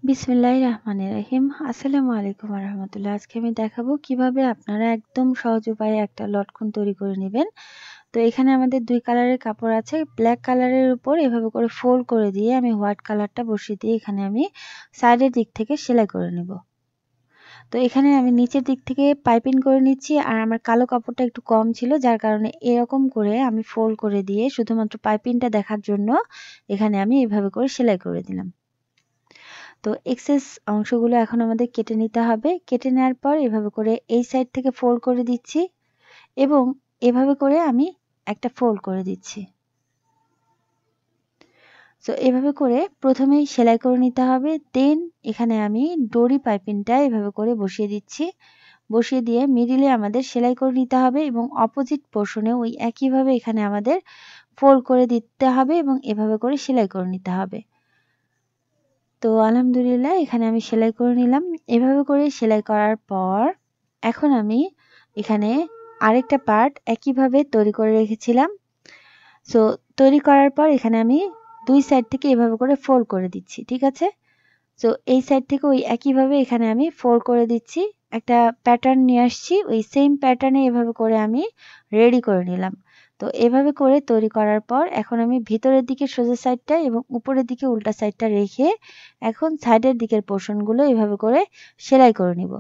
বিসমিল্লাহির রহমানির রহিম। আসসালামু আলাইকুম ওয়া রাহমাতুল্লাহ। আজকে আমি দেখাবো কিভাবে আপনারা একদম সহজ উপায়ে একটা লটকন তৈরি করে নেবেন। তো এখানে আমাদের ২ কালারের কাপড় আছে। ব্ল্যাক কালারের উপর এভাবে করে ফোল্ড করে দিয়ে আমি হোয়াইট কালারটা বসিয়ে দিয়ে এখানে আমি সাইডের দিক থেকে সেলাই করে নিব। তো এখানে আমি নিচের দিক থেকে পাইপিং করে নিচ্ছি, আর আমার কালো কাপড়টা একটু কম ছিল, যার কারণে এরকম করে আমি ফোল্ড করে দিয়ে শুধুমাত্র পাইপিংটা দেখার জন্য এখানে আমি এভাবে করে সেলাই করে দিলাম। তো এক্সেস অংশগুলো এখন আমাদের কেটে নিতে হবে। কেটে নেওয়ার পর এভাবে করে এই সাইড থেকে ফোল্ড করে দিচ্ছি এবং এভাবে করে আমি একটা ফোল্ড করে দিচ্ছি। সো এভাবে করে প্রথমেই সেলাই করে নিতে হবে। দেন এখানে আমি ডরি পাইপিংটা এভাবে করে বসিয়ে দিচ্ছি। বসিয়ে দিয়ে মিডিলে আমাদের সেলাই করে নিতে হবে এবং অপোজিট পোর্শনে ওই একইভাবে এখানে আমাদের ফোল্ড করে দিতে হবে এবং এভাবে করে সেলাই করে নিতে হবে। তো আলহামদুলিল্লাহ এখানে আমি সেলাই করে নিলাম। এভাবে করে সেলাই করার পর এখন আমি এখানে আরেকটা পার্ট একইভাবে তৈরি করে রেখেছিলাম। সো তৈরি করার পর এখানে আমি ২ সাইড থেকে এভাবে করে ফোল্ড করে দিচ্ছি। ঠিক আছে? সো এই সাইড থেকে ওই একইভাবে এখানে আমি ফোল্ড করে দিচ্ছি। একটা প্যাটার্ন নিয়ে আসছি। ওই সেম প্যাটার্নে এভাবে করে আমি রেডি করে নিলাম। তো এভাবে করে তৈরি করার পর এখন আমি ভিতরের দিকে সোজা সাইডটা এবং উপরের দিকে উল্টা সাইডটা রেখে এখন সাইডের দিকের পোর্শনগুলো এভাবে করে সেলাই করে নিব।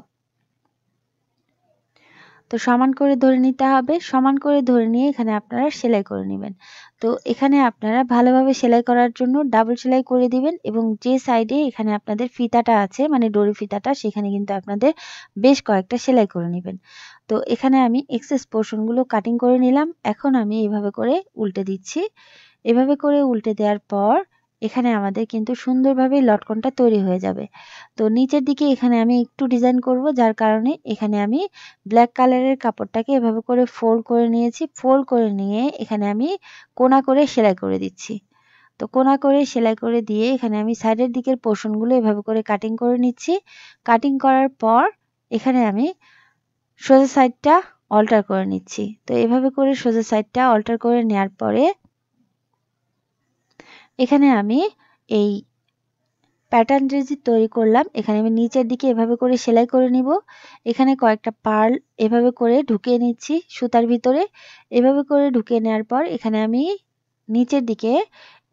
তো সমান করে ধরে নিতে হবে। সমান করে ধরে নিয়ে এখানে আপনারা সেলাই করে নেবেন। তো এখানে আপনারা ভালোভাবে সেলাই করার জন্য ডাবল সেলাই করে দিবেন এবং যে সাইডে এখানে আপনাদের ফিতাটা আছে মানে ডরি ফিতাটা, সেখানে কিন্তু আপনাদের বেশ কয়েকটা সেলাই করে নেবেন। তো এখানে আমি এক্সেস পোর্শনগুলো কাটিং করে নিলাম। এখন আমি এভাবে করে উল্টে দিচ্ছি। এভাবে করে উল্টে দেওয়ার পর এখানে আমাদের কিন্তু সুন্দরভাবে লটকনটা তৈরি হয়ে যাবে। তো নিচের দিকে এখানে আমি একটু ডিজাইন করব, যার কারণে এখানে আমি ব্ল্যাক কালারের কাপড়টাকে এভাবে করে ফোল্ড করে নিয়েছি। ফোল্ড করে নিয়ে এখানে আমি কোনা করে সেলাই করে দিচ্ছি। তো কোনা করে সেলাই করে দিয়ে এখানে আমি সাইডের দিকের পোর্শনগুলো এভাবে করে কাটিং করে নিচ্ছি। কাটিং করার পর এখানে আমি সোজা সাইডটা অল্টার করে নিচ্ছি। তো এভাবে করে সোজা সাইডটা অল্টার করে নেওয়ার পরে এখানে আমি এই প্যাটার্ন যে তৈরি করলাম এখানে আমি নিচের দিকে এভাবে করে সেলাই করে নিব। এখানে কয়েকটা পার্ল এভাবে করে ঢুকিয়ে নিচ্ছি সুতার ভিতরে। এভাবে করে ঢুকিয়ে নেওয়ার পর এখানে আমি নিচের দিকে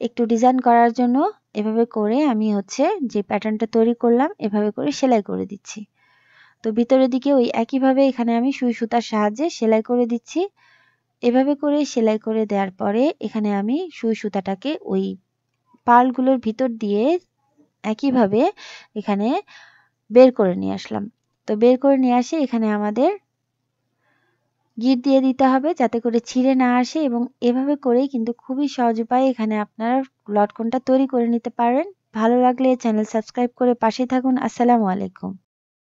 একটু ডিজাইন করার জন্য এভাবে করে আমি যে প্যাটার্নটা তৈরি করলাম এভাবে করে সেলাই করে দিচ্ছি। তো ভিতরের দিকে ওই একইভাবে এখানে আমি সুই সুতার সাহায্যে সেলাই করে দিচ্ছি। এভাবে করে সেলাই করে দেওয়ার পরে এখানে আমি সুই সুতাটাকে ওই পার্লগুলোর ভিতর দিয়ে একইভাবে এখানে বের করে নিয়ে আসলাম। তো বের করে নিয়ে আসে এখানে আমাদের গিট দিয়ে দিতে হবে যাতে করে ছিঁড়ে না আসে এবং এভাবে করেই কিন্তু খুবই সহজ উপায়ে এখানে আপনারা লটকনটা তৈরি করে নিতে পারেন। ভালো লাগলে চ্যানেল সাবস্ক্রাইব করে পাশে থাকুন। আসসালামু আলাইকুম।